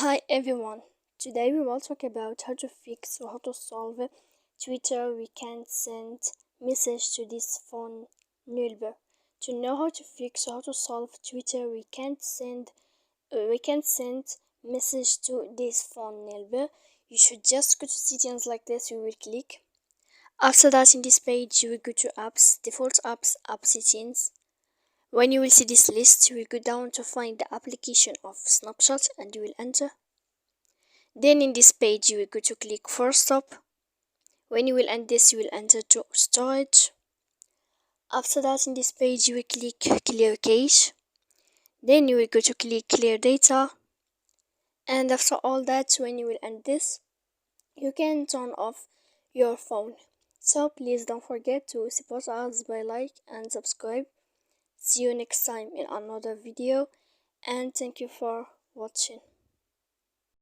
Hi everyone, today we will talk about how to fix or how to solve Twitter we can't send message to this phone nulber. To know how to fix or how to solve Twitter we can't send message to this phone nulber, you should just go to settings like this. You will click. After that, in this page you will go to apps, default apps, app settings. When you will see this list, you will go down to find the application of Snapchat and you will enter. Then in this page you will go to click force stop. When you will end this, you will enter to storage. After that, in this page you will click clear cache. Then you will go to click clear data. And after all that, when you will end this, you can turn off your phone. So please don't forget to support us by like and subscribe. See you next time in another video, and thank you for watching.